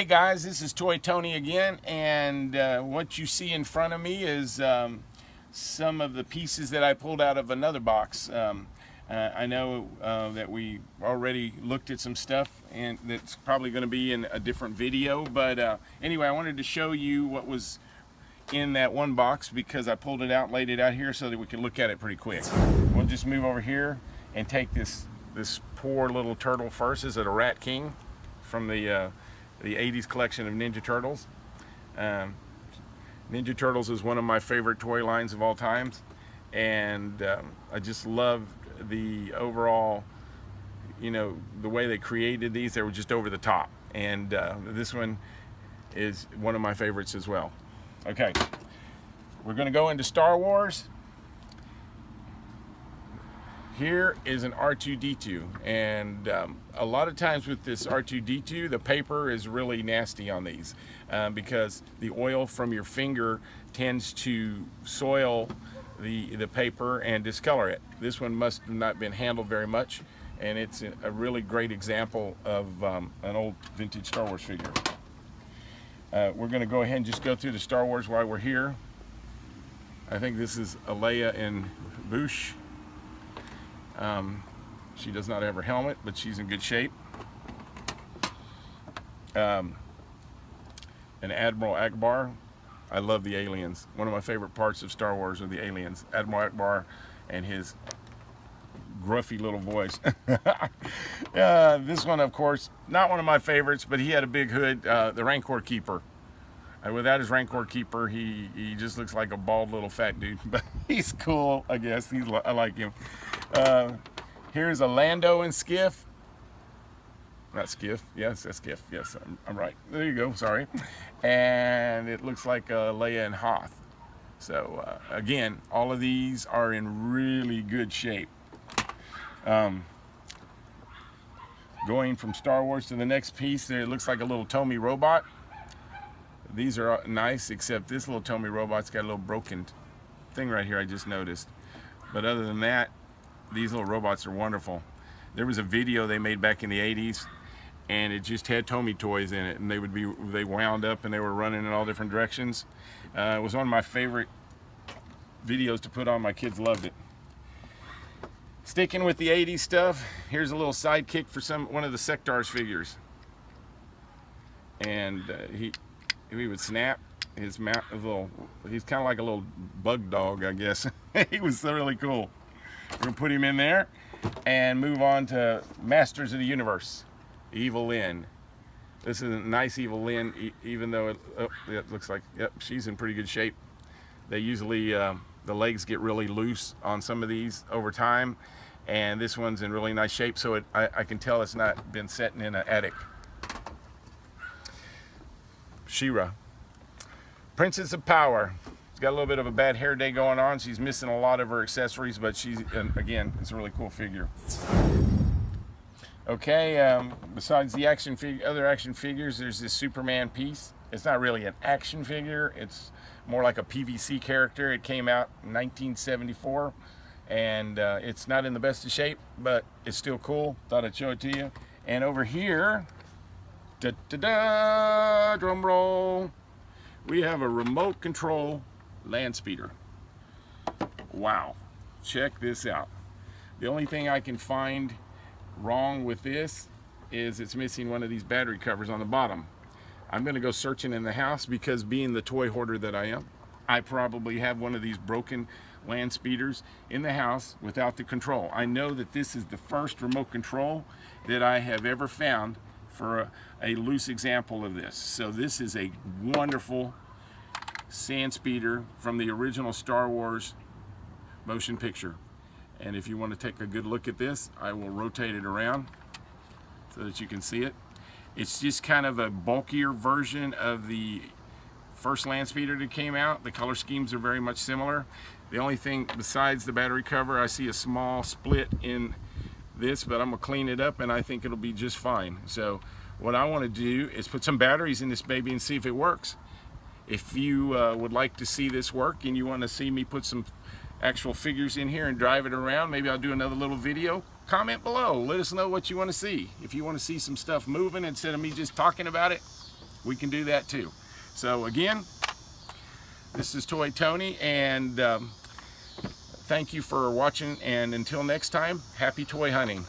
Hey guys, this is Toytony again, and what you see in front of me is some of the pieces that I pulled out of another box. I know that we already looked at some stuff, and that's probably going to be in a different video, but anyway, I wanted to show you what was in that one box because I pulled it out and laid it out here so that we could look at it pretty quick. We'll just move over here and take this poor little turtle first. This is a Rat King from the 80s collection of Ninja Turtles. Ninja Turtles is one of my favorite toy lines of all times, and I just love the overall, you know, the way they created these. They were just over the top, and this one is one of my favorites as well. Okay, we're going to go into Star Wars. Here is an R2-D2, and a lot of times with this R2-D2, the paper is really nasty on these because the oil from your finger tends to soil the paper and discolor it. This one must have not been handled very much, and it's a really great example of an old vintage Star Wars figure. We're going to go ahead and just go through the Star Wars while we're here. I think this is a Leia in Bouche. She does not have her helmet, but she's in good shape. An Admiral Akbar. I love the aliens. One of my favorite parts of Star Wars are the aliens. Admiral Akbar and his gruffy little voice. This one, of course, not one of my favorites, but he had a big hood. The Rancor Keeper. Without his Rancor Keeper, he just looks like a bald little fat dude, but he's cool, I guess. I like him. Here's a Lando and Skiff. Not Skiff. Yes, that's Skiff. Yes, I'm right. There you go. Sorry. And it looks like Leia and Hoth. So again, all of these are in really good shape. Going from Star Wars to the next piece, there it looks like a little Tomy robot. These are nice, except this little Tomy robot's got a little broken thing right here I just noticed. But other than that, these little robots are wonderful. There was a video they made back in the 80s, and it just had Tomy toys in it, and they wound up and they were running in all different directions. It was one of my favorite videos to put on. My kids loved it. Sticking with the 80s stuff, here's a little sidekick for one of the Sectars figures, and he would snap his mouth. He's kind of like a little bug dog, I guess. He was really cool. We're gonna put him in there and move on to Masters of the Universe, Evil Lynn. This is a nice Evil Lynn, even though it looks like, yep, she's in pretty good shape. They usually, the legs get really loose on some of these over time, and this one's in really nice shape, so I can tell it's not been sitting in an attic. She-Ra, Princess of Power. Got a little bit of a bad hair day going on. She's missing a lot of her accessories, but again, it's a really cool figure. Okay, besides the other action figures, there's this Superman piece. It's not really an action figure. It's more like a PVC character. It came out in 1974, and it's not in the best of shape, but it's still cool. Thought I'd show it to you. And over here, da-da-da, drum roll, we have a remote control land speeder. Wow, check this out. The only thing I can find wrong with this is it's missing one of these battery covers on the bottom. I'm going to go searching in the house because, being the toy hoarder that I am, I probably have one of these broken land speeders in the house without the control. I know that this is the first remote control that I have ever found for a loose example of this. So this is a wonderful sand speeder from the original Star Wars motion picture. And if you want to take a good look at this, I will rotate it around so that you can see it. It's just kind of a bulkier version of the first land speeder that came out. The color schemes are very much similar. The only thing besides the battery cover, I see a small split in this, but I'm gonna clean it up and I think it'll be just fine. So what I want to do is put some batteries in this baby and see if it works. If you would like to see this work and you want to see me put some actual figures in here and drive it around, maybe I'll do another little video. Comment below. Let us know what you want to see. If you want to see some stuff moving instead of me just talking about it, we can do that too. So again, this is Toytony, and thank you for watching, and until next time, happy toy hunting.